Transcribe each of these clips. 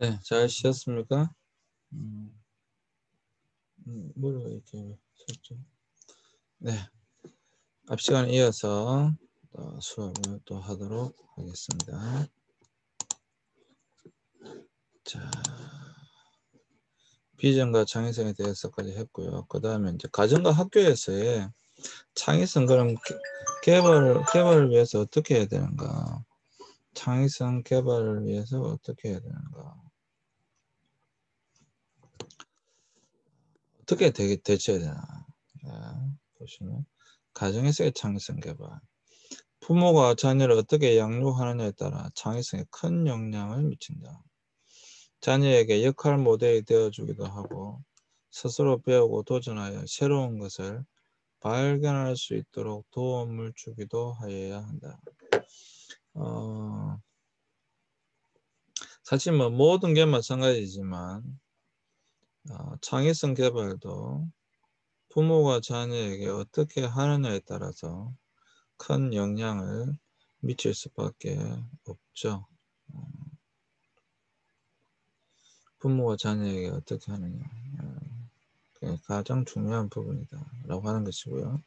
네, 잘 쉬셨습니까? 음, 뭐가 이렇게 설정? 네, 앞 시간에 이어서 수업을 또 하도록 하겠습니다. 자, 비전과 창의성에 대해서까지 했고요. 그 다음에 이제 가정과 학교에서의 창의성 그럼 개발을 위해서 어떻게 해야 되는가? 창의성 개발을 위해서 어떻게 해야 되는가? 어떻게 대처해야 되나? 자, 보시면 가정에서의 창의성 개발. 부모가 자녀를 어떻게 양육하느냐에 따라 창의성에 큰 영향을 미친다. 자녀에게 역할 모델이 되어주기도 하고 스스로 배우고 도전하여 새로운 것을 발견할 수 있도록 도움을 주기도 하여야 한다. 사실 뭐 모든 게 마찬가지지만 창의성 개발도 부모가 자녀에게 어떻게 하느냐에 따라서 큰 영향을 미칠 수밖에 없죠. 부모가 자녀에게 어떻게 하느냐. 그게 가장 중요한 부분이다 라고 하는 것이고요.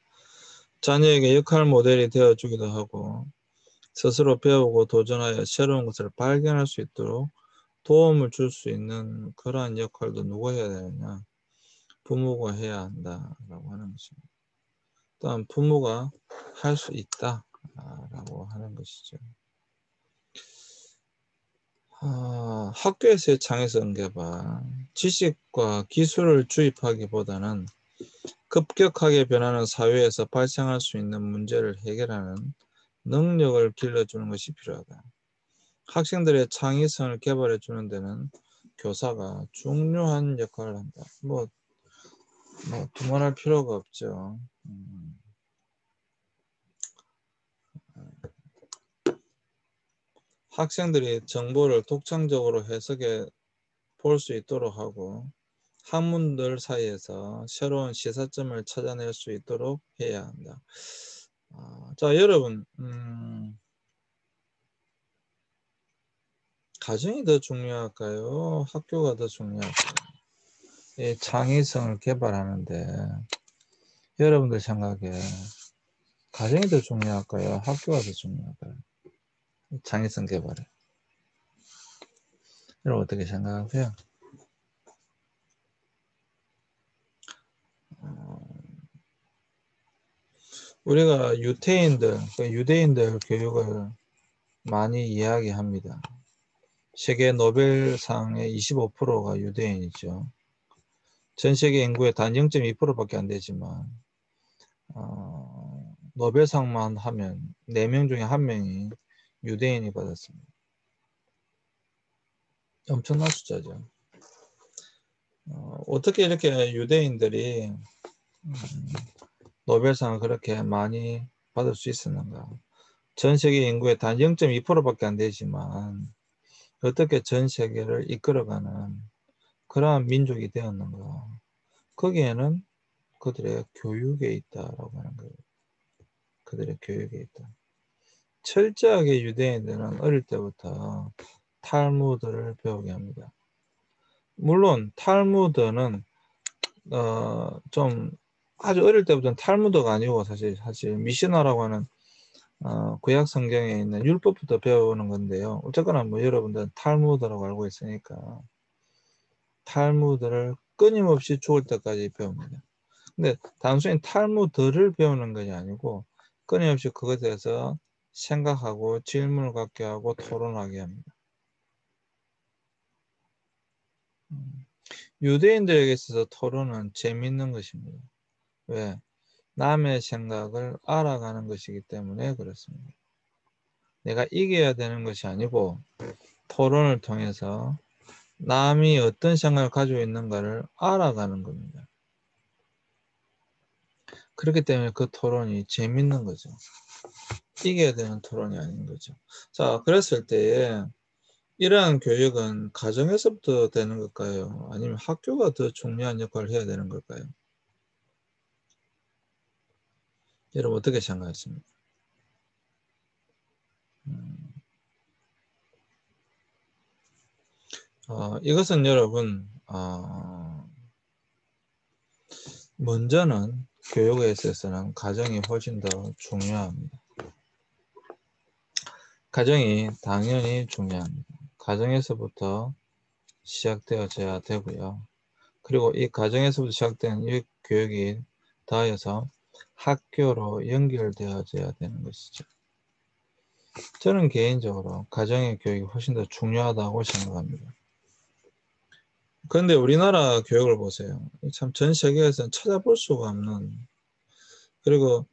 자녀에게 역할 모델이 되어주기도 하고 스스로 배우고 도전하여 새로운 것을 발견할 수 있도록 도움을 줄 수 있는 그러한 역할도 누가 해야 되느냐. 부모가 해야 한다라고 하는 것입니다. 또한 부모가 할 수 있다라고 하는 것이죠. 학교에서의 창의성 개발, 지식과 기술을 주입하기보다는 급격하게 변하는 사회에서 발생할 수 있는 문제를 해결하는 능력을 길러주는 것이 필요하다. 학생들의 창의성을 개발해 주는 데는 교사가 중요한 역할을 한다. 두말할 필요가 없죠. 학생들이 정보를 독창적으로 해석해 볼 수 있도록 하고 학문들 사이에서 새로운 시사점을 찾아낼 수 있도록 해야 한다. 자, 여러분, 가정이 더 중요할까요? 학교가 더 중요할까요? 이 창의성을 개발하는데 여러분들 생각에 가정이 더 중요할까요? 학교가 더 중요할까요? 창의성 개발에. 여러분 어떻게 생각하세요? 우리가 유대인들 교육을 많이 이야기합니다. 세계 노벨상의 25%가 유대인이죠. 전 세계 인구의 단 0.2%밖에 안 되지만 노벨상만 하면 4명 중에 1명이 유대인이 받았습니다. 엄청난 숫자죠. 어떻게 이렇게 유대인들이 노벨상을 그렇게 많이 받을 수 있었는가? 전 세계 인구의 단 0.2%밖에 안 되지만 어떻게 전 세계를 이끌어가는 그러한 민족이 되었는가? 거기에는 그들의 교육에 있다라고 하는 거예요. 그들의 교육에 있다. 철저하게 유대인들은 어릴 때부터 탈무드를 배우게 합니다. 물론 탈무드는 좀 아주 어릴 때부터는 탈무드가 아니고 사실 미시나라고 하는 구약 성경에 있는 율법부터 배우는 건데요. 어쨌거나 뭐 여러분들은 탈무드라고 알고 있으니까 탈무드를 끊임없이 죽을 때까지 배웁니다. 근데 단순히 탈무드를 배우는 것이 아니고 끊임없이 그것에 대해서 생각하고 질문을 갖게 하고 토론하게 합니다. 유대인들에게 있어서 토론은 재미있는 것입니다. 왜? 남의 생각을 알아가는 것이기 때문에 그렇습니다. 내가 이겨야 되는 것이 아니고 토론을 통해서 남이 어떤 생각을 가지고 있는가를 알아가는 겁니다. 그렇기 때문에 그 토론이 재밌는 거죠. 이겨야 되는 토론이 아닌 거죠. 자, 그랬을 때에 이러한 교육은 가정에서부터 되는 걸까요? 아니면 학교가 더 중요한 역할을 해야 되는 걸까요? 여러분 어떻게 생각하십니까? 이것은 여러분 먼저는 교육에 있어서는 가정이 훨씬 더 중요합니다. 가정이 당연히 중요합니다. 가정에서부터 시작되어져야 되고요. 그리고 이 가정에서부터 시작되는 이 교육이 더하여서 학교로 연결되어져야 되는 것이죠. 저는 개인적으로 가정의 교육이 훨씬 더 중요하다고 생각합니다. 그런데 우리나라 교육을 보세요. 참 전 세계에서는 찾아볼 수가 없는, 그리고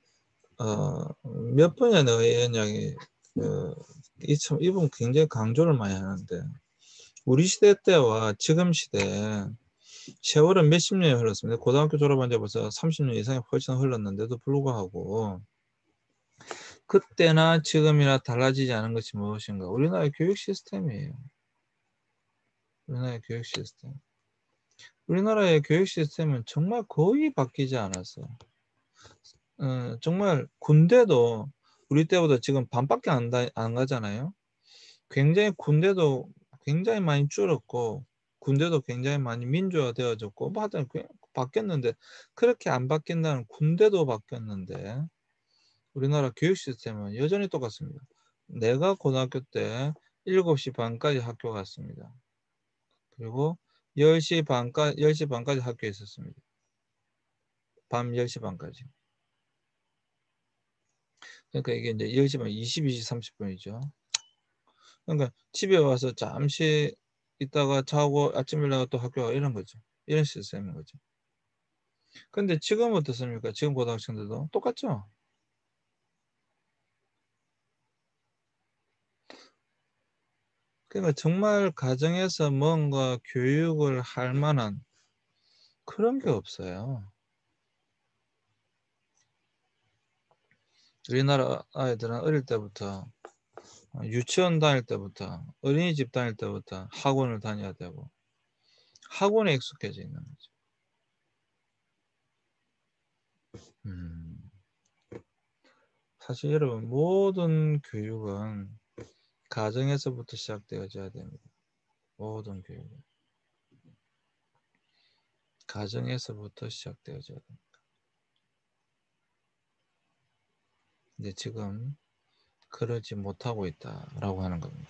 몇 번이나 내가 이런 이야기 이분 굉장히 강조를 많이 하는데, 우리 시대 때와 지금 시대에 세월은 몇십 년이 흘렀습니다. 고등학교 졸업한 지 벌써 30년 이상이 훨씬 흘렀는데도 불구하고 그때나 지금이나 달라지지 않은 것이 무엇인가? 우리나라의 교육 시스템이에요. 우리나라의 교육 시스템. 우리나라의 교육 시스템은 정말 거의 바뀌지 않았어요. 정말 군대도 우리 때보다 지금 반밖에 안 가잖아요. 굉장히 군대도 굉장히 많이 줄었고, 군대도 굉장히 많이 민주화되어졌고, 뭐 하여튼 바뀌었는데, 그렇게 안 바뀐다는 군대도 바뀌었는데, 우리나라 교육 시스템은 여전히 똑같습니다. 내가 고등학교 때 7시 반까지 학교 갔습니다. 그리고 10시 반까지 학교에 있었습니다. 밤 10시 반까지. 그러니까 이게 이제 10시 반 22시 30분이죠. 그러니까 집에 와서 잠시 있다가 자고 아침 일어나가 또 학교 가 이런 거죠. 이런 시스템인 거죠. 근데 지금 어떻습니까? 지금 고등학생들도 똑같죠? 그러니까 정말 가정에서 뭔가 교육을 할 만한 그런 게 없어요. 우리나라 아이들은 어릴 때부터 유치원 다닐 때부터 어린이집 다닐 때부터 학원을 다녀야 되고 학원에 익숙해져 있는 거죠. 사실 여러분 모든 교육은 가정에서부터 시작되어져야 됩니다. 모든 교육은 가정에서부터 시작되어져야 됩니다. 근데 지금 그러지 못하고 있다라고 하는 겁니다.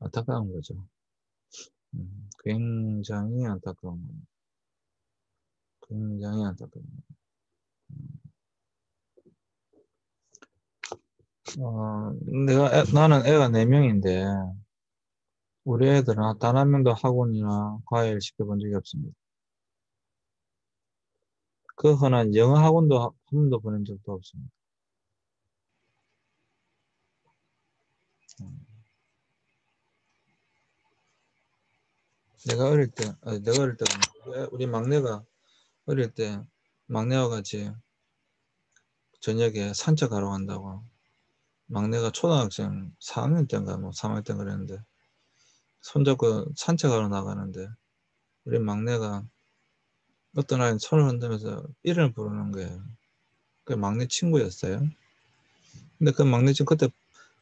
안타까운 거죠. 굉장히 안타까운 겁니다. 굉장히 안타까운 겁니다. 나는 애가 4명인데 우리 애들은 단 한 명도 학원이나 과외를 시켜본 적이 없습니다. 그 흔한 영어 학원도 한 번도 보낸 적도 없습니다. 내가 어릴 때 우리 막내가 어릴 때 막내와 같이 저녁에 산책하러 간다고, 막내가 초등학생 4학년 때인가 뭐 3학년 때 그랬는데 손잡고 산책하러 나가는데 우리 막내가 어떤 아이 손을 흔들면서 이름을 부르는 거예요. 그 막내 친구였어요. 근데 그 막내 친구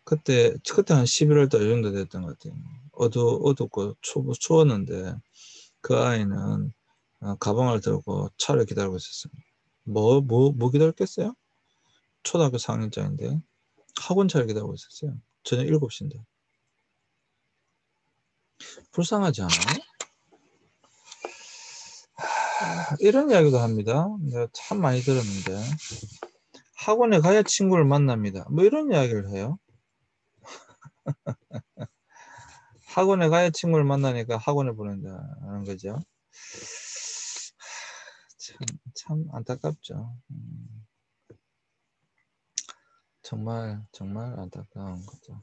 그때 한 11월 달 정도 됐던 것 같아요. 어둡고 추웠는데 그 아이는 가방을 들고 차를 기다리고 있었습니다. 뭐 기다렸겠어요? 초등학교 4학년짜리인데 학원차를 기다리고 있었어요. 저녁 7시인데. 불쌍하지 않아요? 이런 이야기도 합니다. 내가 참 많이 들었는데 학원에 가야 친구를 만납니다. 뭐 이런 이야기를 해요. 학원에 가야 친구를 만나니까 학원에 보낸다는 거죠. 참 안타깝죠. 정말 안타까운 거죠.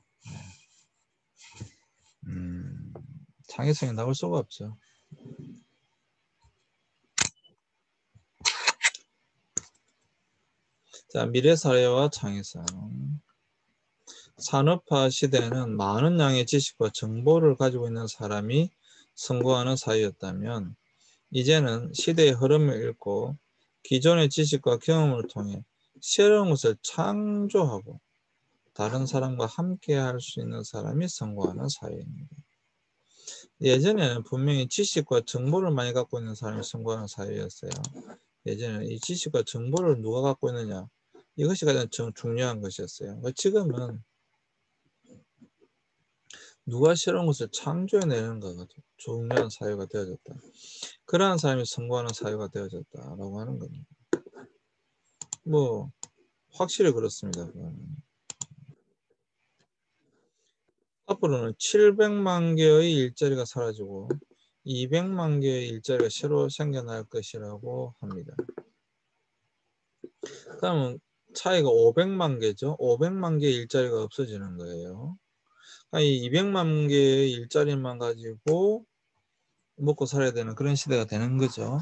창의성이 나올 수가 없죠. 자, 미래사회와 창의성. 산업화 시대에는 많은 양의 지식과 정보를 가지고 있는 사람이 선고하는 사회였다면 이제는 시대의 흐름을 읽고 기존의 지식과 경험을 통해 새로운 것을 창조하고 다른 사람과 함께 할 수 있는 사람이 선고하는 사회입니다. 예전에는 분명히 지식과 정보를 많이 갖고 있는 사람이 선고하는 사회였어요. 예전에는 이 지식과 정보를 누가 갖고 있느냐, 이것이 가장 중요한 것이었어요. 지금은 누가 새로운 것을 창조해내는가가 중요한 사회가 되어졌다. 그러한 사람이 선고하는 사회가 되어졌다라고 하는 겁니다. 뭐 확실히 그렇습니다. 앞으로는 700만 개의 일자리가 사라지고 200만 개의 일자리가 새로 생겨날 것이라고 합니다. 그러면 차이가 500만 개죠. 500만 개의 일자리가 없어지는 거예요. 이 200만 개의 일자리만 가지고 먹고 살아야 되는 그런 시대가 되는 거죠.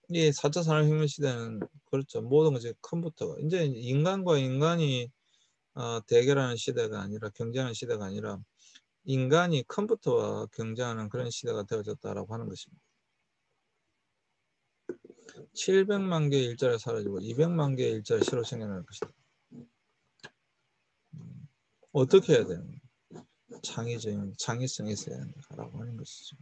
이 4차 산업혁명 시대는 그렇죠. 모든 것이 컴퓨터가 이제 인간과 인간이 대결하는 시대가 아니라 경쟁하는 시대가 아니라 인간이 컴퓨터와 경쟁하는 그런 시대가 되어졌다라고 하는 것입니다. 700만 개의 일자리가 사라지고 200만 개의 일자리가 새로 생겨날 것이다. 어떻게 해야 되는 거예요? 창의성이 있어야 된다라고 하는 것이죠.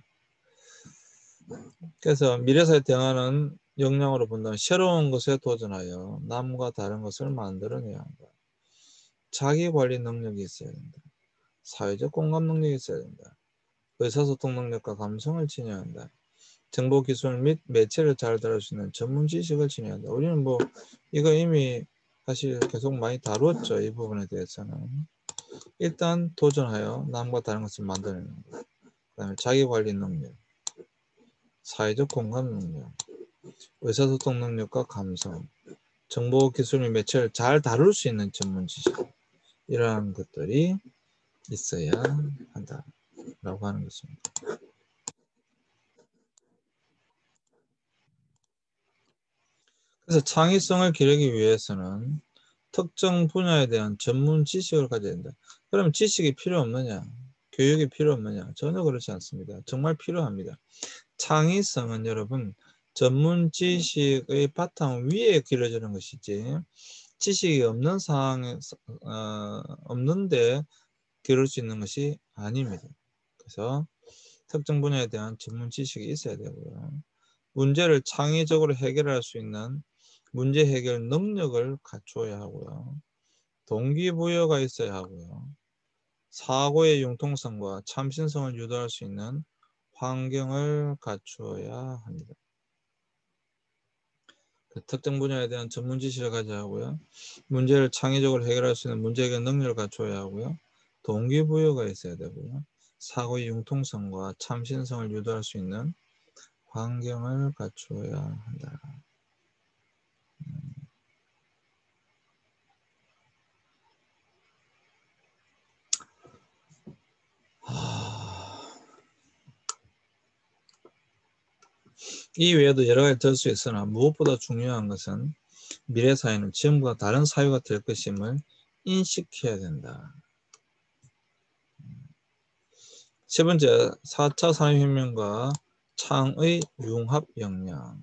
그래서 미래사회 대화는 역량으로 본다면 새로운 것에 도전하여 남과 다른 것을 만들어내야 한다. 자기관리 능력이 있어야 된다. 사회적 공감 능력이 있어야 된다. 의사소통 능력과 감성을 지녀야 한다. 정보기술 및 매체를 잘 다룰 수 있는 전문 지식을 지녀야 한다. 우리는 뭐 이거 이미 사실 계속 많이 다뤘죠. 이 부분에 대해서는. 일단 도전하여 남과 다른 것을 만들어내는 것. 그 다음에 자기관리 능력, 사회적 공감 능력, 의사소통 능력과 감성, 정보기술 및 매체를 잘 다룰 수 있는 전문 지식, 이러한 것들이 있어야 한다라고 하는 것입니다. 그래서 창의성을 기르기 위해서는 특정 분야에 대한 전문 지식을 가져야 된다. 그럼 지식이 필요 없느냐? 교육이 필요 없느냐? 전혀 그렇지 않습니다. 정말 필요합니다. 창의성은 여러분 전문 지식의 바탕 위에 길러지는 것이지 지식이 없는 상황에서 없는데 기를 수 있는 것이 아닙니다. 그래서 특정 분야에 대한 전문 지식이 있어야 되고요. 문제를 창의적으로 해결할 수 있는 문제 해결 능력을 갖추어야 하고요. 동기부여가 있어야 하고요. 사고의 융통성과 참신성을 유도할 수 있는 환경을 갖추어야 합니다. 특정 분야에 대한 전문 지식을 가져야 하고요. 문제를 창의적으로 해결할 수 있는 문제 해결 능력을 갖춰야 하고요. 동기부여가 있어야 되고요. 사고의 융통성과 참신성을 유도할 수 있는 환경을 갖추어야 한다. 이 외에도 여러 가지 될 수 있으나 무엇보다 중요한 것은 미래 사회는 지금과 다른 사회가 될 것임을 인식해야 된다. 세 번째, 4차 산업혁명과 창의 융합 역량.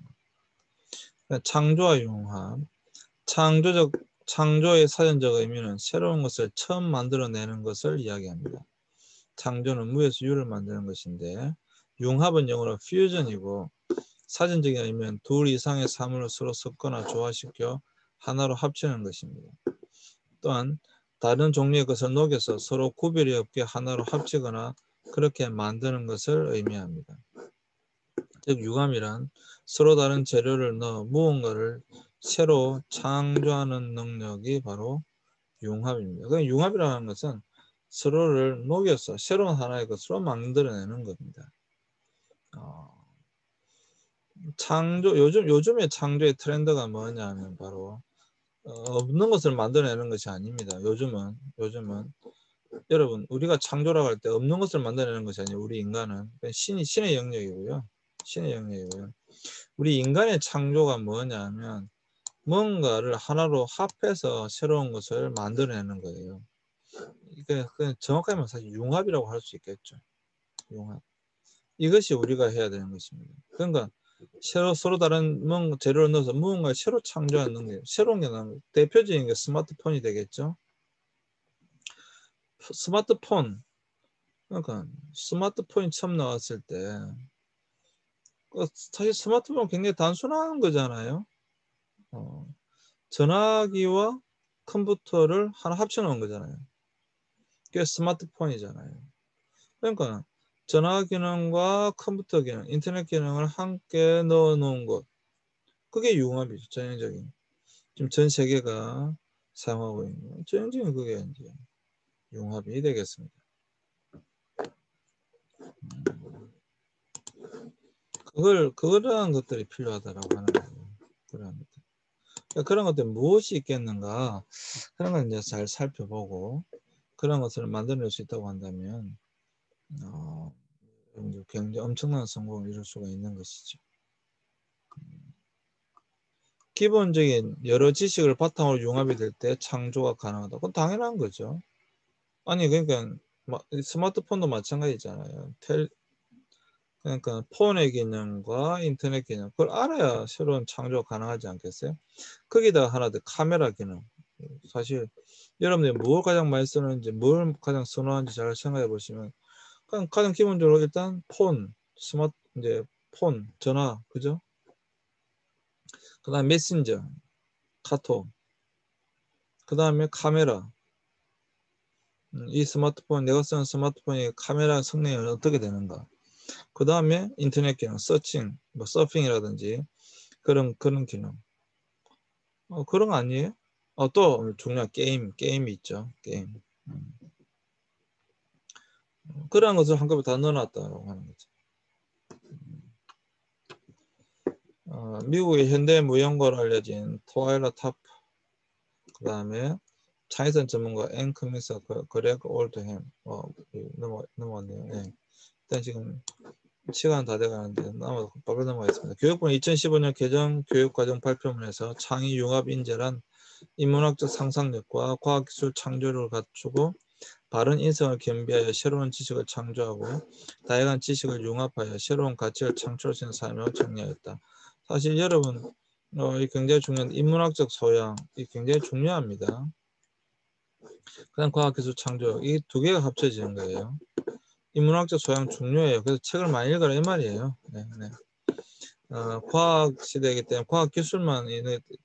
창조와 융합. 창조의 사전적 의미는 새로운 것을 처음 만들어내는 것을 이야기합니다. 창조는 무에서 유를 만드는 것인데 융합은 영어로 퓨전이고 사전적인 의미는 둘 이상의 사물을 서로 섞거나 조화시켜 하나로 합치는 것입니다. 또한 다른 종류의 것을 녹여서 서로 구별이 없게 하나로 합치거나 그렇게 만드는 것을 의미합니다. 즉 융합이란 서로 다른 재료를 넣어 무언가를 새로 창조하는 능력이 바로 융합입니다. 그 융합이라는 것은 서로를 녹여서 새로운 하나의 것으로 만들어내는 겁니다. 요즘의 창조의 트렌드가 뭐냐면 바로 없는 것을 만들어내는 것이 아닙니다. 요즘은 여러분 우리가 창조라고 할 때 없는 것을 만들어내는 것이 아니에요. 우리 인간은 신의 영역이고요. 신의 영역이고요. 우리 인간의 창조가 뭐냐면 뭔가를 하나로 합해서 새로운 것을 만들어내는 거예요. 이게 그냥 정확하게 말해서 사실 융합이라고 할 수 있겠죠. 융합. 이것이 우리가 해야 되는 것입니다. 그러니까 서로 다른 재료를 넣어서 무언가를 새로 창조하는 능력. 새로운 게 나오는 대표적인 게 스마트폰이 되겠죠. 스마트폰. 그러니까 스마트폰이 처음 나왔을 때 사실 스마트폰은 굉장히 단순한 거잖아요. 전화기와 컴퓨터를 하나 합쳐 놓은 거잖아요. 그게 스마트폰이잖아요. 그러니까 전화 기능과 컴퓨터 기능, 인터넷 기능을 함께 넣어 놓은 것. 그게 융합이죠. 전형적인. 지금 전 세계가 사용하고 있는 전형적인 그게 이제 융합이 되겠습니다. 그러한 것들이 필요하다라고 하는 거예요. 그러한 것들. 그러니까 그런 것들 무엇이 있겠는가? 그런 걸 이제 잘 살펴보고 그런 것을 만들어낼 수 있다고 한다면 굉장히 엄청난 성공을 이룰 수가 있는 것이죠. 기본적인 여러 지식을 바탕으로 융합이 될 때 창조가 가능하다. 그건 당연한 거죠. 아니 그러니까 스마트폰도 마찬가지잖아요. 그러니까 폰의 기능과 인터넷 기능 그걸 알아야 새로운 창조가 가능하지 않겠어요? 거기다가 하나 더 카메라 기능. 사실 여러분들이 뭘 가장 많이 쓰는지 뭘 가장 선호하는지 잘 생각해 보시면 그냥 가장 기본적으로 일단 폰, 이제 폰, 전화, 그죠? 그 다음에 메신저, 카톡, 그 다음에 카메라. 이 스마트폰, 내가 쓰는 스마트폰의 카메라 성능이 어떻게 되는가. 그 다음에 인터넷 기능, 서칭, 뭐 서핑이라든지 그런 기능. 그런 거 아니에요? 또 중요한 게임이 있죠. 게임. 그런 것을 한꺼번에 다 넣어놨다고 하는 거죠. 미국의 현대 무용가로 알려진 토일라 타프, 그 다음에 차이선 전문가 앤 커미서 그레그 올드햄, 넘어왔네요. 네. 일단 지금 시간 다 돼가는데 빨리 넘어가겠습니다. 교육부는 2015년 개정 교육과정 발표문에서 창의 융합 인재란 인문학적 상상력과 과학기술 창조력을 갖추고 바른 인성을 겸비하여 새로운 지식을 창조하고 다양한 지식을 융합하여 새로운 가치를 창출할 수 있는 삶을 정리하였다. 사실 여러분 이 굉장히 중요한 인문학적 소양 이 굉장히 중요합니다. 그다음 과학기술 창조력 이 두 개가 합쳐지는 거예요. 인문학적 소양 중요해요. 그래서 책을 많이 읽어라 이 말이에요. 네. 과학 시대이기 때문에 과학 기술만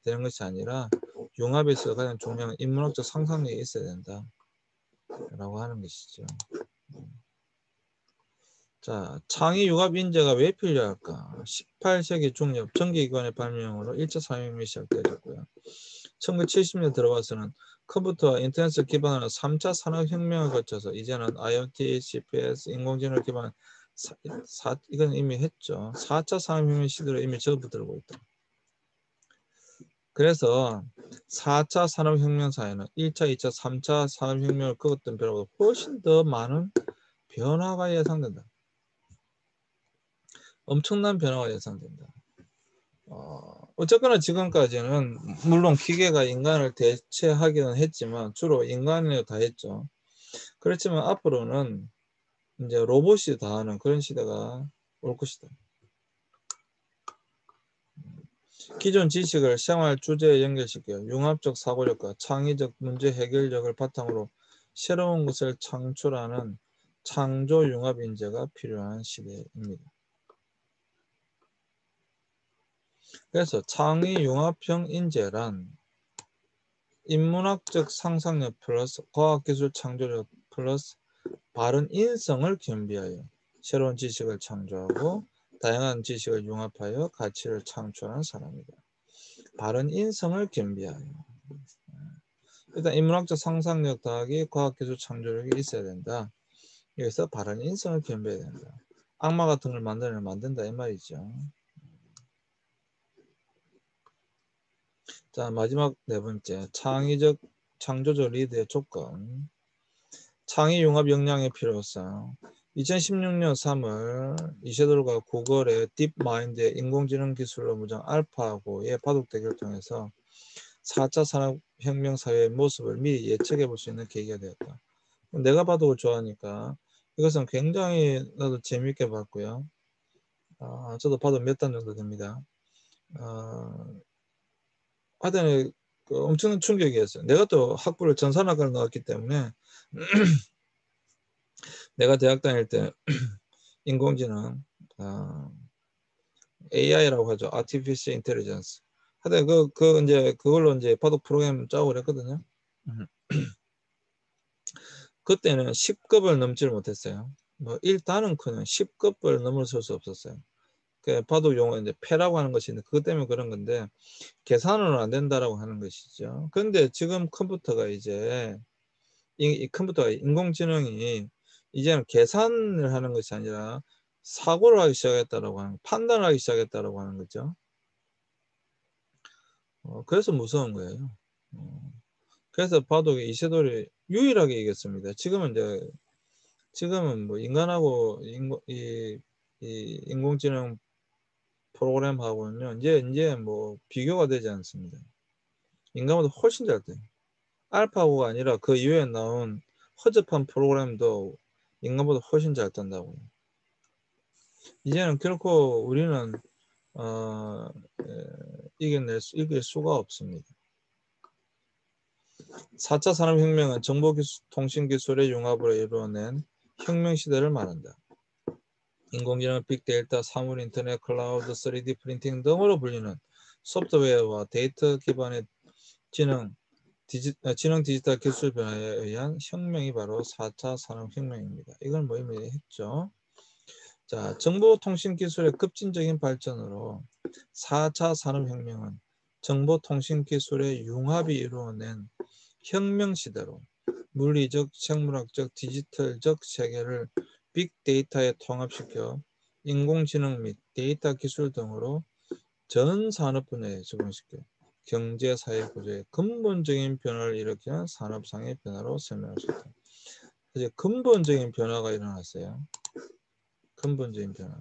되는 것이 아니라 융합에서 가장 중요한 인문학적 상상력이 있어야 된다. 라고 하는 것이죠. 자, 창의 융합 인재가 왜 필요할까? 18세기 중엽 전기기관의 발명으로 1차 산업혁명이 시작되었고요. 1970년 들어와서는 컴퓨터와 인터넷을 기반으로 3차 산업혁명을 거쳐서 이제는 IoT, GPS, 인공지능을 기반 이건 이미 했죠. 4차 산업혁명 시대로 이미 접어들고 있다. 그래서 4차 산업혁명 사회는 1차, 2차, 3차 산업혁명을 겪었던 변화보다 훨씬 더 많은 변화가 예상된다. 엄청난 변화가 예상된다. 어쨌거나 지금까지는 물론 기계가 인간을 대체하기는 했지만 주로 인간이 다 했죠. 그렇지만 앞으로는 이제 로봇이 다 하는 그런 시대가 올 것이다. 기존 지식을 생활 주제에 연결시켜 융합적 사고력과 창의적 문제 해결력을 바탕으로 새로운 것을 창출하는 창조 융합 인재가 필요한 시대입니다. 그래서 창의 융합형 인재란 인문학적 상상력 플러스 과학기술 창조력 플러스 바른 인성을 겸비하여 새로운 지식을 창조하고 다양한 지식을 융합하여 가치를 창출하는 사람이다. 바른 인성을 겸비하여. 일단 인문학적 상상력 더하기 과학기술 창조력이 있어야 된다. 여기서 바른 인성을 겸비해야 된다. 악마 같은 걸 만든다 이 말이죠. 자, 마지막 네 번째, 창조적 리드의 조건. 창의 융합 역량의 필요성. 2016년 3월 이세돌과 구글의 딥마인드의 인공지능 기술로 무장 알파고의 바둑 대결을 통해서 4차 산업혁명 사회의 모습을 미리 예측해 볼 수 있는 계기가 되었다. 내가 바둑을 좋아하니까 이것은 굉장히 나도 재미있게 봤고요. 저도 봐도 몇 단 정도 됩니다. 하여튼 엄청난 충격이었어요. 내가 또 학부를 전산학과를 나왔기 때문에 내가 대학 다닐 때 인공지능 AI라고 하죠. Artificial Intelligence. 하여튼 이제 그걸로 이제 바둑 프로그램 짜고 그랬거든요. 그때는 10급을 넘지를 못했어요. 뭐 1단은커녕 10급을 넘어설 수 없었어요. 그 바둑 용어 이제 패라고 하는 것이 있는데 그것 때문에 그런 건데 계산으로는 안 된다라고 하는 것이죠. 그런데 지금 컴퓨터가 이제 이 컴퓨터가 인공지능이 이제는 계산을 하는 것이 아니라 사고를 하기 시작했다라고 하는 판단을 하기 시작했다라고 하는 거죠. 그래서 무서운 거예요. 그래서 바둑이 이세돌이 유일하게 이겼습니다. 지금은 뭐 인간하고 이 인공지능 프로그램하고는요 이제 뭐 비교가 되지 않습니다. 인간보다 훨씬 잘 돼요. 알파고가 아니라 그 이후에 나온 허접한 프로그램도 인간보다 훨씬 잘 뜬다고요. 이제는 결코 우리는 이길 수가 없습니다. 4차 산업혁명은 정보통신기술의 융합으로 이루어낸 혁명시대를 말한다. 인공지능, 빅데이터, 사물인터넷, 클라우드, 3D 프린팅 등으로 불리는 소프트웨어와 데이터 기반의 지능 디지털 기술 변화에 의한 혁명이 바로 4차 산업혁명입니다. 이걸 뭐 이미 했죠. 자, 정보통신기술의 급진적인 발전으로 4차 산업혁명은 정보통신기술의 융합이 이루어낸 혁명시대로 물리적, 생물학적, 디지털적 세계를 빅데이터에 통합시켜 인공지능 및 데이터 기술 등으로 전 산업 분야에 적용시켜 경제, 사회 구조에 근본적인 변화를 일으키는 산업상의 변화로 설명할 수 있다. 이제 근본적인 변화가 일어났어요. 근본적인 변화.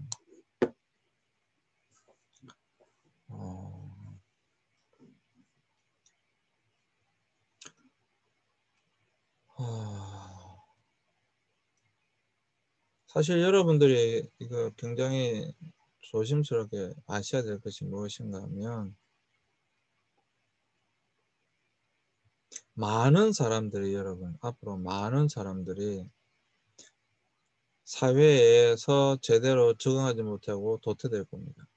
사실 여러분들이 이거 굉장히 조심스럽게 아셔야 될 것이 무엇인가 하면 많은 사람들이 여러분 앞으로 많은 사람들이 사회에서 제대로 적응하지 못하고 도태될 겁니다.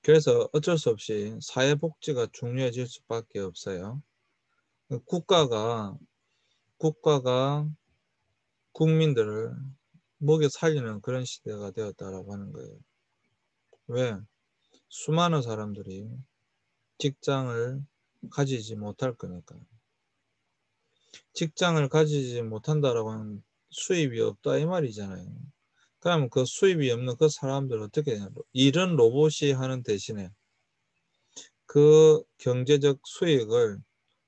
그래서 어쩔 수 없이 사회복지가 중요해질 수밖에 없어요. 국가가 국민들을 먹여 살리는 그런 시대가 되었다라고 하는 거예요. 왜? 수많은 사람들이 직장을 가지지 못할 거니까. 직장을 가지지 못한다라고 하는 수입이 없다 이 말이잖아요. 그러면 그 수입이 없는 그 사람들 어떻게 되냐? 일은 로봇이 하는 대신에 그 경제적 수익을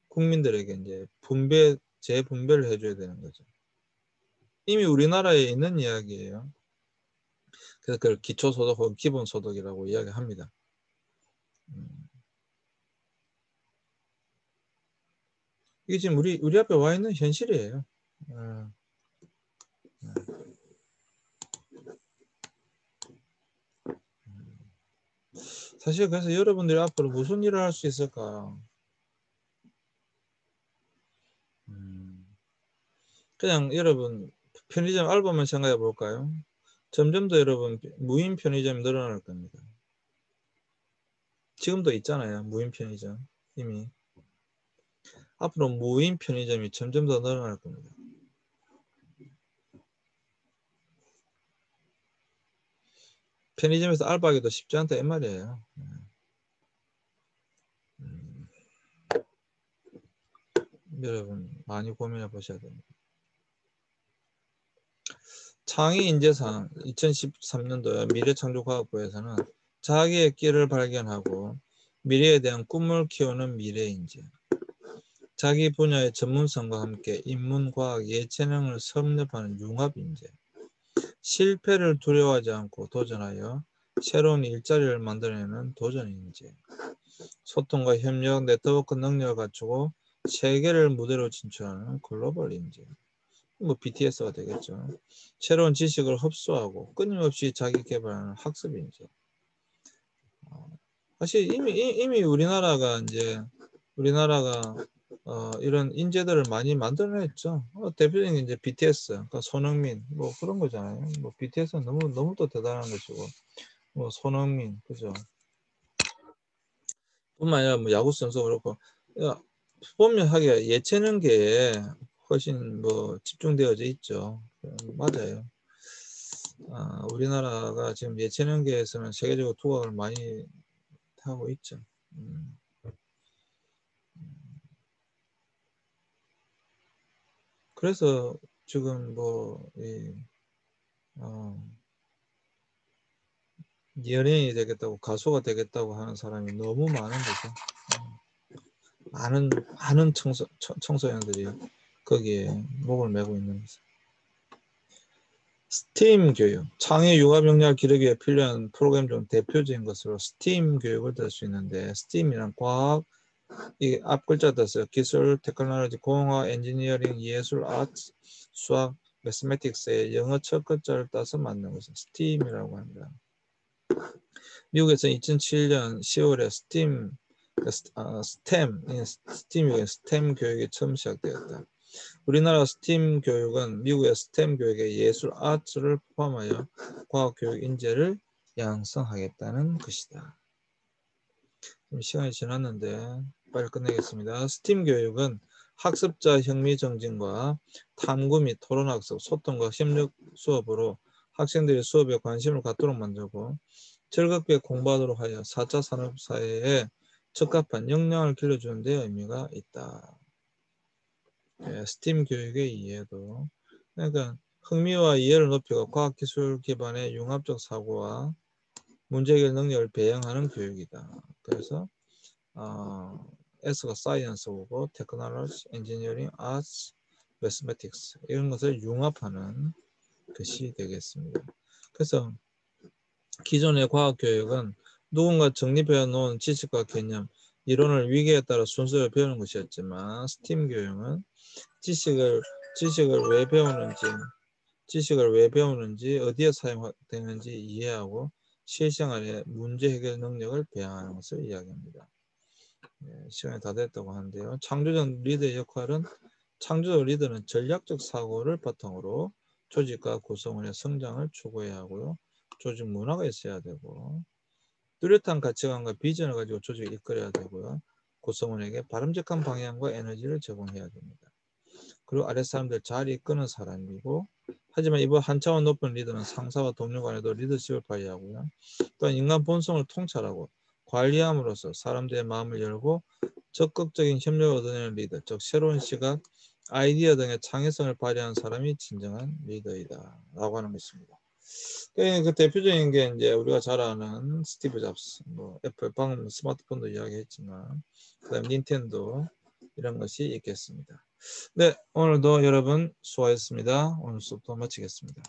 국민들에게 이제 재분배를 해줘야 되는 거죠. 이미 우리나라에 있는 이야기예요. 그래서 그걸 기초소득 혹은 기본소득이라고 이야기합니다. 이게 지금 우리 앞에 와 있는 현실이에요. 사실 그래서 여러분들이 앞으로 무슨 일을 할 수 있을까? 그냥 여러분 편의점 알바만 생각해 볼까요? 점점 더 여러분 무인 편의점이 늘어날 겁니다. 지금도 있잖아요. 무인 편의점 이미. 앞으로 무인 편의점이 점점 더 늘어날 겁니다. 편의점에서 알바하기도 쉽지 않다 이 말이에요. 여러분 많이 고민해 보셔야 됩니다. 창의인재상 2013년도 미래창조과학부에서는 자기의 끼를 발견하고 미래에 대한 꿈을 키우는 미래인재, 자기 분야의 전문성과 함께 인문과학, 예체능을 섭렵하는 융합인재, 실패를 두려워하지 않고 도전하여 새로운 일자리를 만들어내는 도전인재, 소통과 협력, 네트워크 능력을 갖추고 세계를 무대로 진출하는 글로벌 인재, 뭐 BTS가 되겠죠. 새로운 지식을 흡수하고 끊임없이 자기 개발하는 학습이죠. 사실 이미 우리나라가 이런 인재들을 많이 만들어냈죠. 대표적인 게 이제 BTS, 그러니까 손흥민 뭐 그런 거잖아요. 뭐 BTS는 너무 또 대단한 것이고, 뭐 손흥민 그죠. 뿐만 아니라 뭐 야구 선수 그렇고, 야, 보면 하기가 예체능계에 훨씬 뭐 집중되어져 있죠. 맞아요. 우리나라가 지금 예체능계에서는 세계적으로 두각을 많이 하고 있죠. 그래서 지금 뭐 연예인이 되겠다고 가수가 되겠다고 하는 사람이 너무 많은 거죠. 많은 청소년들이 거기에 목을 메고 있는 거죠. 스팀 교육, 창의 융합 역량을 기르기 위해 필요한 프로그램 중 대표적인 것으로 스팀 교육을 들 수 있는데, 스팀이란 과학, 이 앞 글자 뜻어요. 기술, 테크놀로지, 공학, 엔지니어링, 예술, 아트, 수학, 매스매틱스의 영어 첫 글자를 따서 만든 것을 스팀이라고 합니다. 미국에서 2007년 10월에 스템 교육이 처음 시작되었다. 우리나라 스팀 교육은 미국의 스템 교육의 예술, 아트를 포함하여 과학 교육 인재를 양성하겠다는 것이다. 시간이 지났는데 빨리 끝내겠습니다. 스팀 교육은 학습자 혁미 정진과 탐구 및 토론학습, 소통과 협력 수업으로 학생들이 수업에 관심을 갖도록 만들고 즐겁게 공부하도록 하여 4차 산업사회에 적합한 역량을 길러주는 데 의미가 있다. 스팀 교육의 이해도, 그러니까 흥미와 이해를 높이고 과학기술 기반의 융합적 사고와 문제해결 능력을 배양하는 교육이다. 그래서 S가 사이언스고 테크놀로지, 엔지니어링, 아트, 매스매틱스 이런 것을 융합하는 것이 되겠습니다. 그래서 기존의 과학교육은 누군가 정립해 놓은 지식과 개념, 이론을 위기에 따라 순서를 배우는 것이었지만 스팀 교육은 지식을 왜 배우는지, 어디에 사용되는지 이해하고 실생활의 문제 해결 능력을 배양하는 것을 이야기합니다. 시간이 다 됐다고 하는데요. 창조적 리더는 전략적 사고를 바탕으로 조직과 구성원의 성장을 추구해야 하고요. 조직 문화가 있어야 되고, 뚜렷한 가치관과 비전을 가지고 조직을 이끌어야 되고요. 구성원에게 바람직한 방향과 에너지를 제공해야 됩니다. 그리고 아랫 사람들 잘 이끄는 사람이고, 하지만 이번 한 차원 높은 리더는 상사와 동료 간에도 리더십을 발휘하고요. 또한 인간 본성을 통찰하고 관리함으로써 사람들의 마음을 열고 적극적인 협력을 얻어내는 리더, 즉 새로운 시각, 아이디어 등의 창의성을 발휘하는 사람이 진정한 리더이다 라고 하는 것입니다. 그 대표적인 게 이제 우리가 잘 아는 스티브 잡스, 뭐 애플, 방금 스마트폰도 이야기했지만, 그다음 닌텐도 이런 것이 있겠습니다. 네, 오늘도 여러분 수고하셨습니다. 오늘 수업도 마치겠습니다.